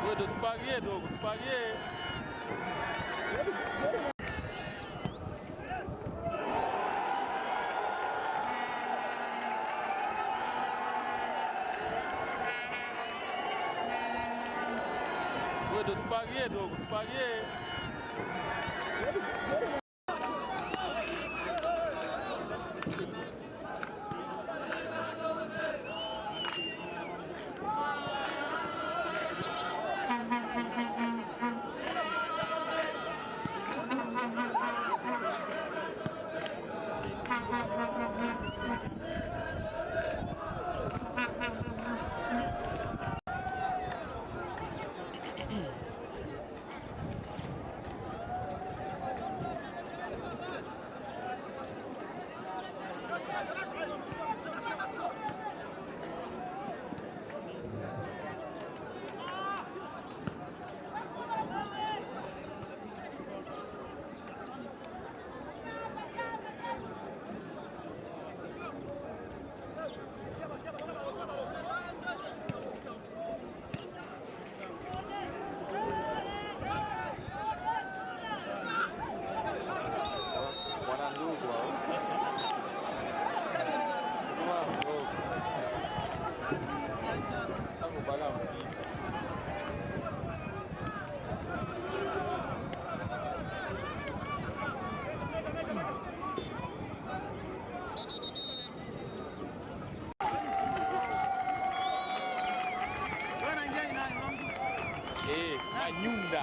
Wewe ndo tupagie dogo, tupagie. Wewe ndo tupagie dogo, tupagie.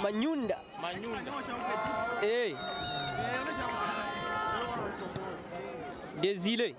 Manyunda. Desile.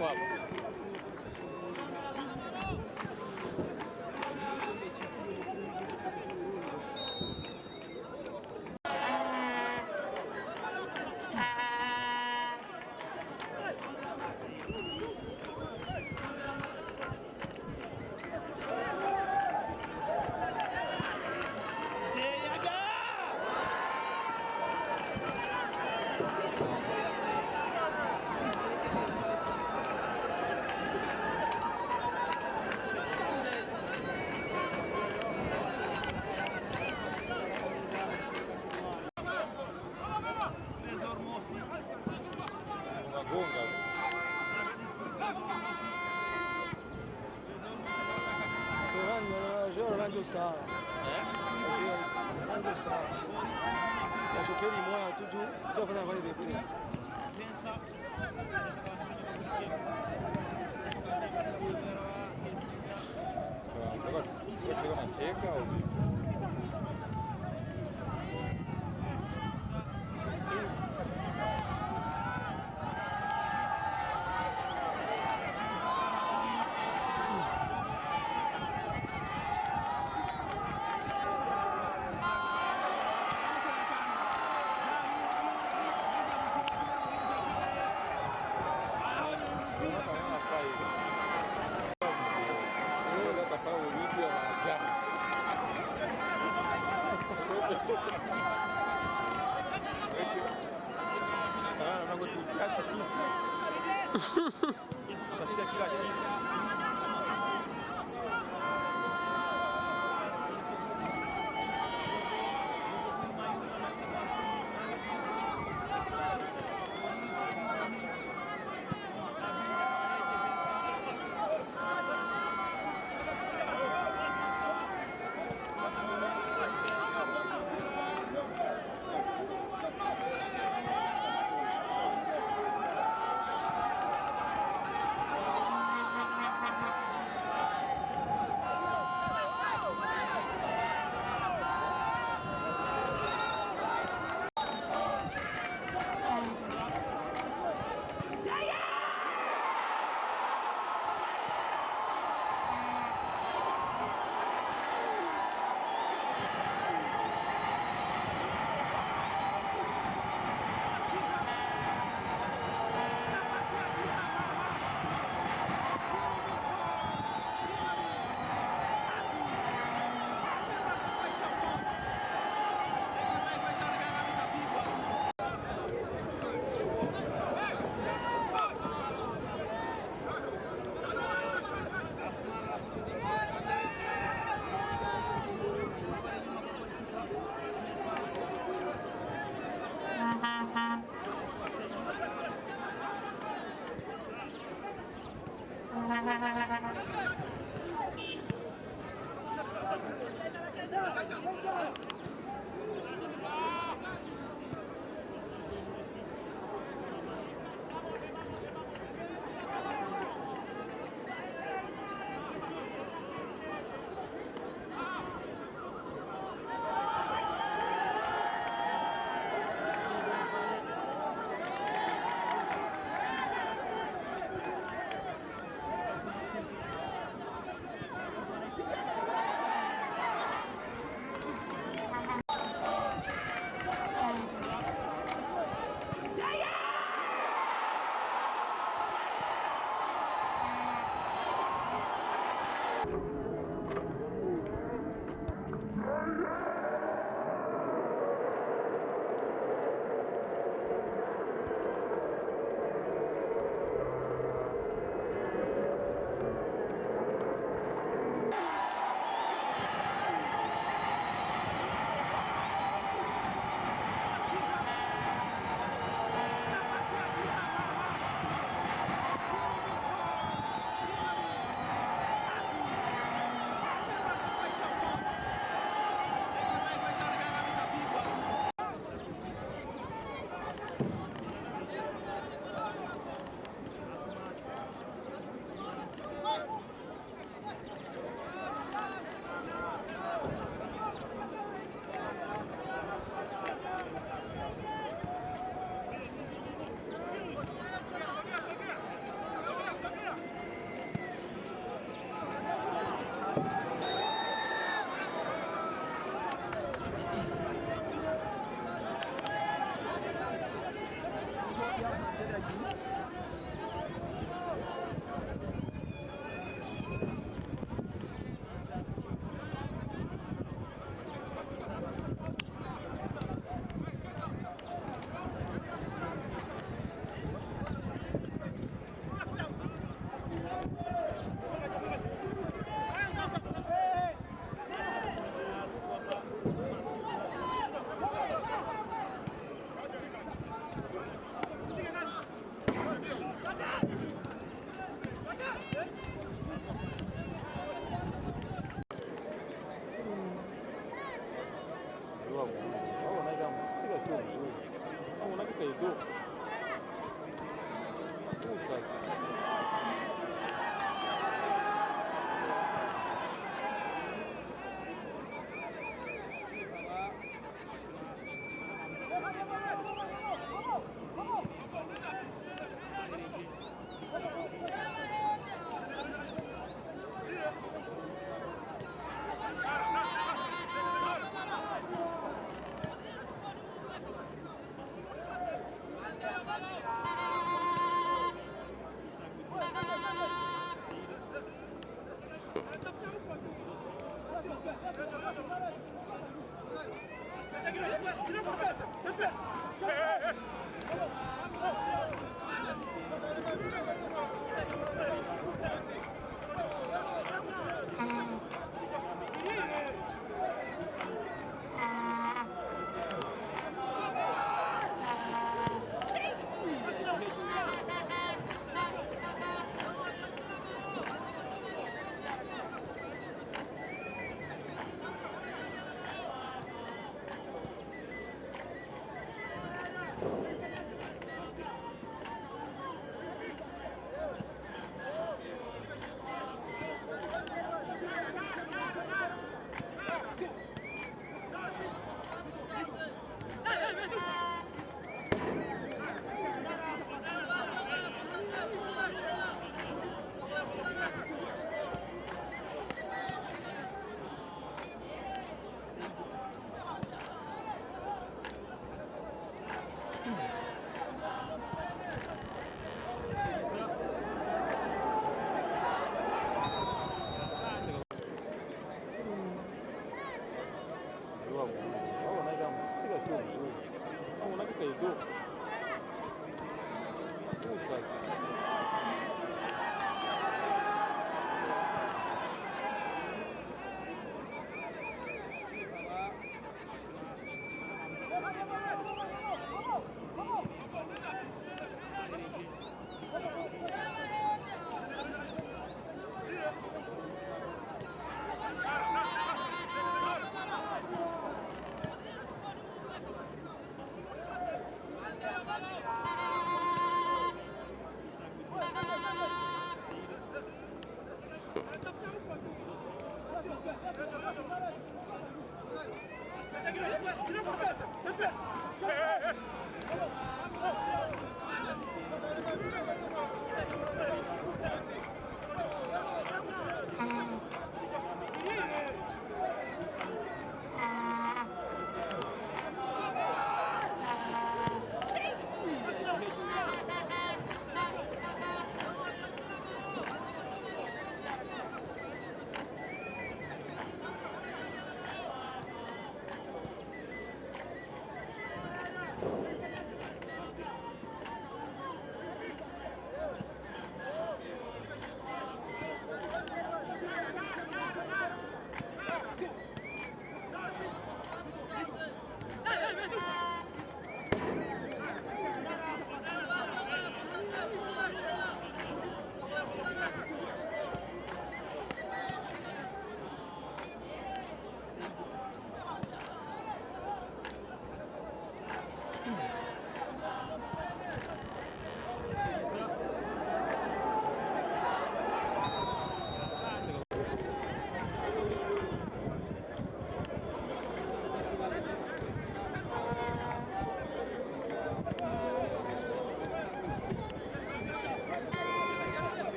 hapo hapo. Ranjo sawa. Ranjo sawa. Nachokeli moya tu juu sio fanya kwa ile pia. Sasa kwa cheka au usiache kitu. Utatia kila kitu.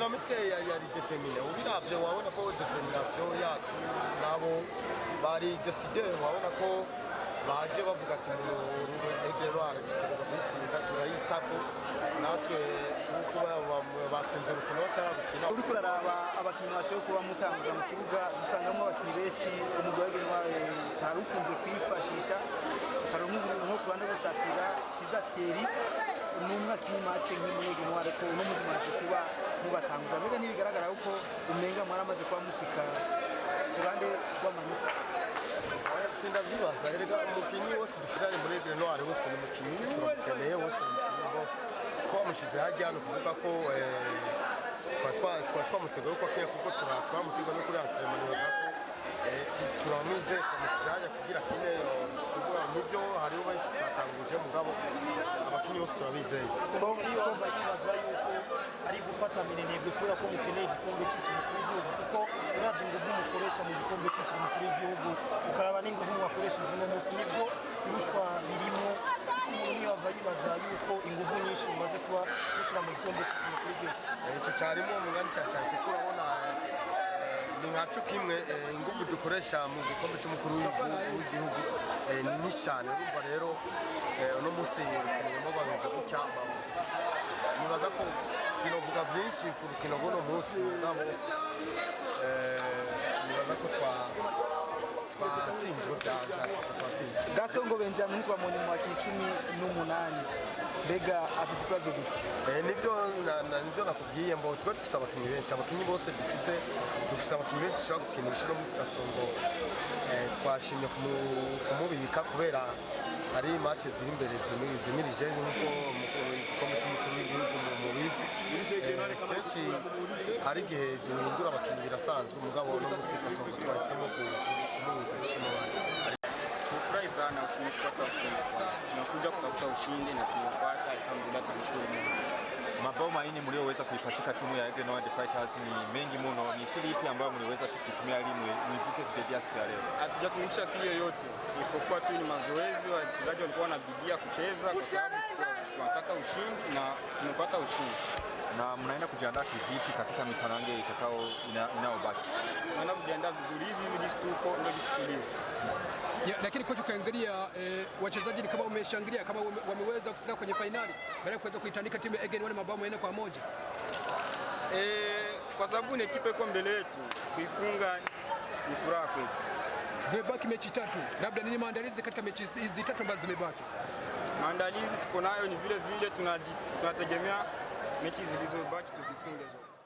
Dinamike yari determine ubiravye wabona ko determination yacu nabo bari décider wabona ko baje bavuga ati mu Egreroire dutegereza kwitsinda turayitako natwe kuba batsinze urukino batarabukina. Uriko uraraba abakinnyi bashoboye kuba mutanguza mu kibuga dusangamo abakinnyi benshi umugwi wa Egreroire tarukunze kwifashisha karonka nko kubanda gusatira Kiza Thierry numwe akimace nk'imwege mware ko no muzimaje kuba mubatanguza mbega ntibigaragara uko umenga mwaramaze kuba mushika kurande rw'amanota. Sindavyibaza erega umukinyi wose dufitanye muri Egreroire wose ni umukinyi turamukeneye wose umukinyi ko bamushize hajya no kuvuga ko twamuteguye ko akwiye kuko twamuteguye no kuri entraînement nibaza ko turamize twamushize hajya kugira kine kuvuga nk'ivyo hariho benshi twatanguje mugabo abakinyi bose turabizeye. Iyo bayibaza yuko ari gufata minenegwe kubera ko mukeneye igikombe cy'igihugu w'igihugu kuko uravye inguvu mukoresha mu gikombe cy'igihugu w'igihugu ukaraba n'inguvu mwakoresheje uno munsi nibwo irushwa birimo niyo bayibaza yuko inguvu nyinshi umaze kuba gushira mu gikombe cy'igihugu w'igihugu. Icyo cyarimo umugani cyane kuko urabona ni nkaco kimwe inguvu dukoresha mu gikombe cy'umukuru w'igihugu ni nyinshi cyane urumva rero uno munsi rukiniyemo babivuze ko cyamba nibaza ko sinovuga byinshi ku rukino rw'uno munsi mugabo nibaza ko twatsinzwe byashitse twatsinzwe. Gasongo Benjamin twamubonye mu bakinnyi 18 mbega afise ikibazo gusa nivyo nakubwiye mbo twe dufise abakinnyi benshi abakinnyi bose dufise abakinnyi benshi dushobora gukinisha no munsi Gasongo twashimye kumubika kubera hari match ziri imbere zimirije nk'uko igikombe cy'umukuru w'igihugu mu bizi kenshi hari igihe duhindura abakinnyi birasanzwe umugabo no munsi Gasongo twahisemo kumubika gishimo abandi. Furahi sana kupata ushindi. Nakuja kutafuta ushindi na tumepata, alhamdulillah tunashukuru Mungu. Mabao manne mlioweza kuipatika timu ya Egreroire Fighters ni mengi mno. Ni siri ipi ambayo mliweza kutumia ili mwibuke kutetea siku ya leo? Hatujatumikisha siri yoyote isipokuwa tu ni mazoezi, wachezaji walikuwa wanabidia kucheza kwa sababu tunataka ushindi na tumepata ushindi. Na mnaenda kujiandaa kivipi katika mitanange itakao inayobaki? Tunaenda kujiandaa vizuri hivi jinsi tuko ndio jinsi tulivyo. Lakini kocha, ukiangalia wachezaji ni kama wameshangilia kama wameweza kufika kwenye finali baada ya kuweza kuitandika timu ya Egreroire mabao 4-1. Kwa sababu ni ekipa iko mbele yetu, kuifunga ni furaha kwetu. Zimebaki mechi 3. Labda nini maandalizi katika mechi hizi 3 ambazo zimebaki? Maandalizi tuko nayo ni vile tunategemea mechi zilizobaki tuzifunge zote.